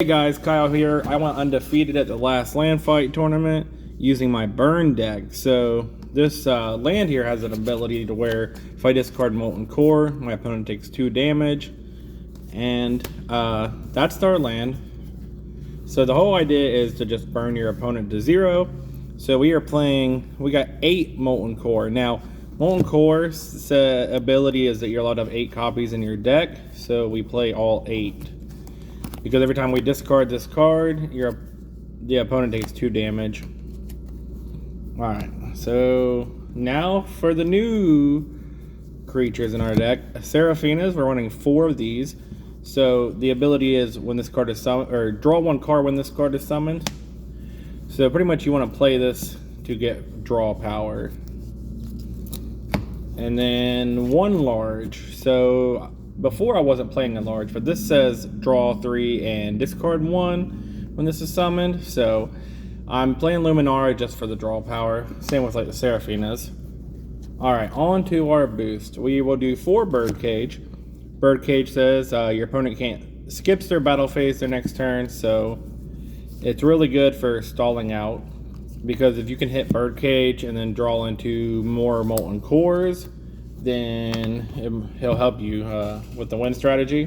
Hey guys, Kyle here. I went undefeated at the last land fight tournament using my burn deck. So this land here has an ability to where if I discard Molten Core, my opponent takes 2 damage. And that's our land. So the whole idea is to just burn your opponent to 0. So we got 8 Molten Core. Now, Molten Core's ability is that you're allowed to have 8 copies in your deck. So we play all 8. Because every time we discard this card, the opponent takes 2 damage. Alright, so now for the new creatures in our deck. Seraphinas, we're running 4 of these. So the ability is when this card is summoned, or draw 1 card when this card is summoned. So pretty much you want to play this to get draw power. And then 1 large. So before I wasn't playing a large, but this says draw 3 and discard 1 when this is summoned. So I'm playing Luminara just for the draw power. Same with like the Seraphinas. Alright, on to our boost. We will do 4 Birdcage. Birdcage says your opponent skips their battle phase their next turn, so it's really good for stalling out. Because if you can hit Birdcage and then draw into more Molten Cores, then he'll help you with the win strategy.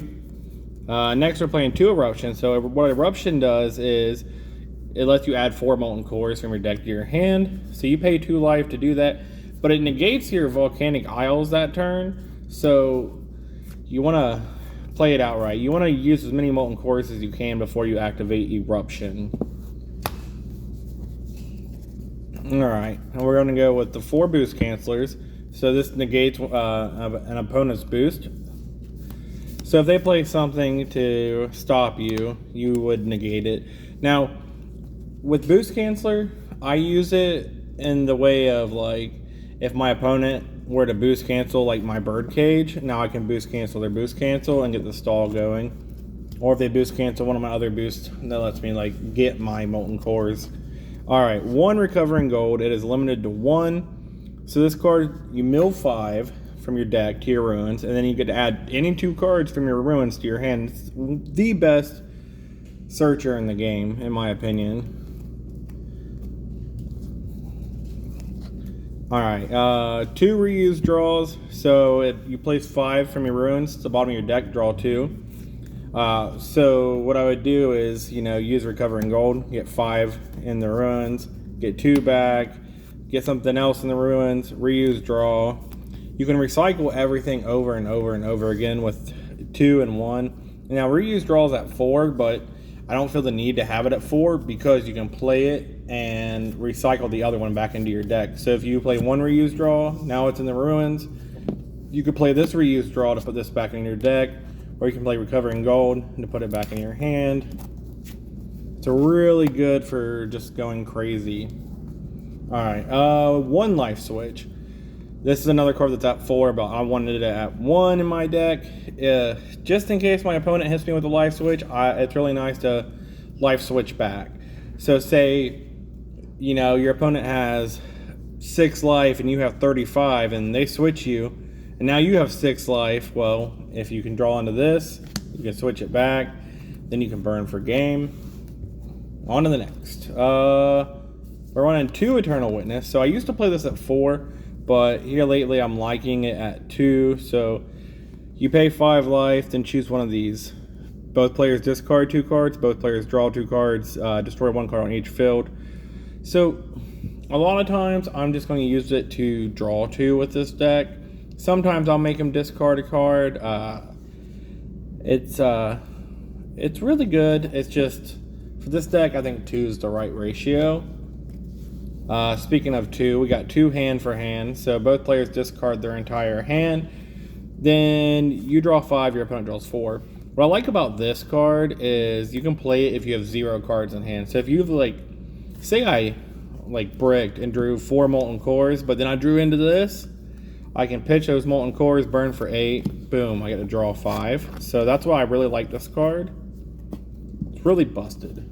Next we're playing 2 Eruption. So what Eruption does is it lets you add 4 Molten Cores from your deck to your hand. So you pay 2 life to do that, but it negates your Volcanic Isles that turn. So you want to play it out right. You want to use as many Molten Cores as you can before you activate Eruption. Alright, and we're going to go with the 4 Boost Cancelers. So this negates an opponent's boost. So if they play something to stop you, you would negate it. Now, with Boost Canceller, I use it in the way of like, if my opponent were to boost cancel like my Birdcage, now I can boost cancel their boost cancel and get the stall going. Or if they boost cancel one of my other boosts, that lets me like get my Molten Cores. Alright, 1 Recovering Gold. It is limited to 1. So this card, you mill 5 from your deck to your ruins, and then you get to add any 2 cards from your ruins to your hand. It's the best searcher in the game, in my opinion. Alright, 2 reuse draws. So you place 5 from your ruins to the bottom of your deck, draw 2. So what I would do is, use Recovering Gold, get 5 in the ruins, get 2 back, get something else in the ruins, reuse draw. You can recycle everything over and over and over again with 2 and 1. Now reuse draw is at 4, but I don't feel the need to have it at 4 because you can play it and recycle the other one back into your deck. So if you play 1 reuse draw, now it's in the ruins, you could play this reuse draw to put this back in your deck, or you can play Recovering Gold to put it back in your hand. It's really good for just going crazy. Alright, 1 Life Switch. This is another card that's at 4, but I wanted it at 1 in my deck. Just in case my opponent hits me with a Life Switch, it's really nice to Life Switch back. So say, your opponent has 6 life and you have 35 and they switch you, and now you have 6 life. Well, if you can draw into this, you can switch it back, then you can burn for game. On to the next. We're running 2 Eternal Witness. So I used to play this at 4, but here lately I'm liking it at 2. So you pay 5 life, then choose one of these. Both players discard 2 cards, both players draw 2 cards, destroy 1 card on each field. So a lot of times I'm just going to use it to draw 2 with this deck. Sometimes I'll make him discard a card. It's really good. It's just, for this deck, I think 2 is the right ratio. Speaking of 2, we got 2 hand for hand. So both players discard their entire hand. Then you draw 5, your opponent draws 4. What I like about this card is you can play it if you have 0 cards in hand. So if you've say I bricked and drew 4 Molten Cores, but then I drew into this, I can pitch those Molten Cores, burn for 8, boom, I get to draw 5. So that's why I really like this card. It's really busted.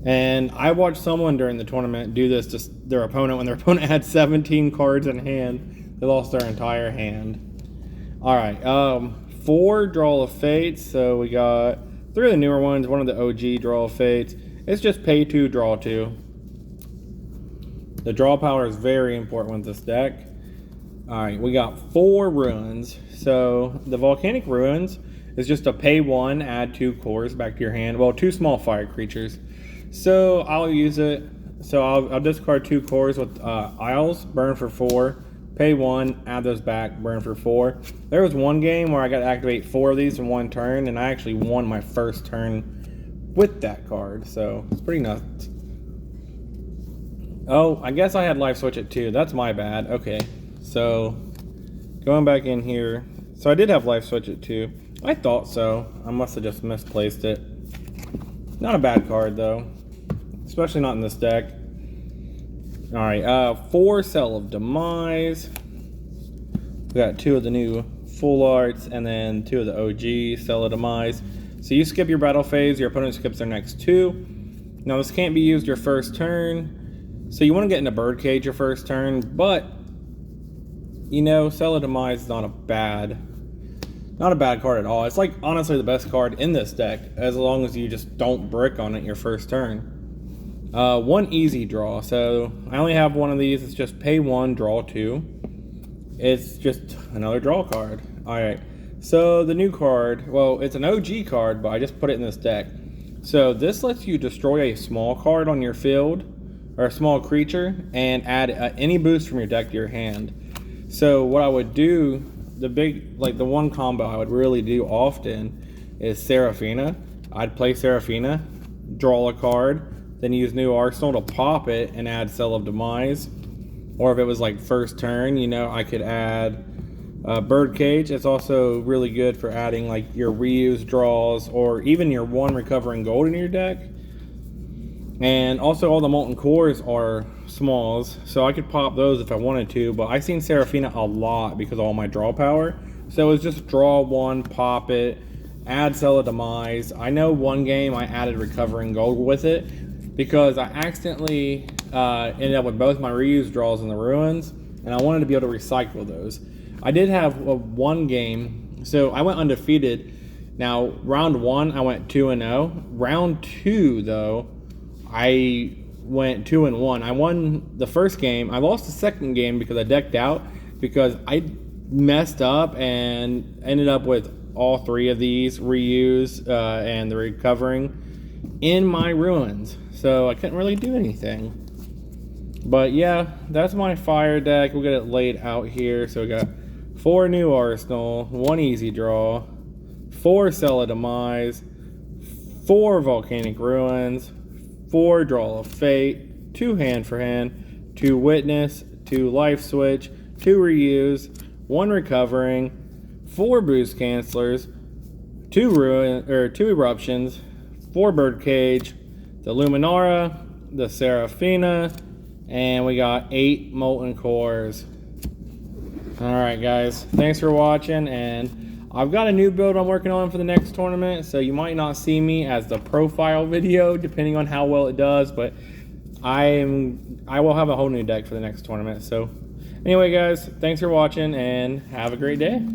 And I watched someone during the tournament do this to their opponent. When their opponent had 17 cards in hand, they lost their entire hand. Alright, 4 Draw of Fate. So we got Three of the newer ones, one of the OG Draw of Fates. It's just pay 2, draw 2. The draw power is very important with this deck. Alright, we got 4 ruins. So the Volcanic Ruins is just a pay 1, add 2 cores back to your hand. Well, 2 small fire creatures. So I'll use it. So I'll discard 2 cores with Isles, burn for 4. Pay 1, add those back, burn for 4. There was one game where I got to activate 4 of these in one turn, and I actually won my first turn with that card. So it's pretty nuts. Oh, I guess I had life switch it too. That's my bad. Okay. So, going back in here. So I did have life switch it too. I thought so. I must have just misplaced it. Not a bad card though. Especially not in this deck. Alright, 4 Cell of Demise. We got 2 of the new full arts and then 2 of the OG Cell of Demise. So you skip your battle phase, your opponent skips their next 2. Now this can't be used your first turn. So you want to get into Birdcage your first turn, but you know, Cell of Demise is not a bad card at all. It's like honestly the best card in this deck, as long as you just don't brick on it your first turn. 1 easy draw. So I only have one of these. It's just pay 1, draw 2. It's just another draw card. Alright. So the new card, well, it's an OG card, but I just put it in this deck. So this lets you destroy a small card on your field, or a small creature, and add any boost from your deck to your hand. So what I would do, the one combo I would really do often is Seraphina. I'd play Seraphina, draw a card, then use New Arsenal to pop it and add Cell of Demise. Or if it was like first turn, you know, I could add Birdcage. It's also really good for adding like your reuse draws or even your 1 recovering gold in your deck. And also all the molten cores are smalls, so I could pop those if I wanted to, but I've seen Seraphina a lot because of all my draw power. So it's just draw 1, pop it, add Cell of Demise. I know one game I added recovering gold with it because I accidentally ended up with both my reuse draws in the ruins, and I wanted to be able to recycle those. I did have one game, so I went undefeated. Now round 1 I went 2-0. Round 2 though, I went 2-1. I won the first game. I lost the second game because I decked out because I messed up and ended up with all 3 of these reuse and the recovering in my ruins. So I couldn't really do anything. But yeah, that's my fire deck. We'll get it laid out here. So we got 4 new Arsenal, 1 easy draw, 4 Cell of Demise, 4 Volcanic Ruins, 4 Draw of Fate, 2 Hand for Hand, 2 Witness, 2 Life Switch, 2 Reuse, 1 Recovering, 4 Boost Cancelers, 2 Eruptions, 4 Birdcage, the Luminara, the Seraphina, and we got 8 Molten Cores. Alright guys, thanks for watching, and I've got a new build I'm working on for the next tournament, so you might not see me as the profile video depending on how well it does, but I will have a whole new deck for the next tournament. So anyway guys, thanks for watching and have a great day.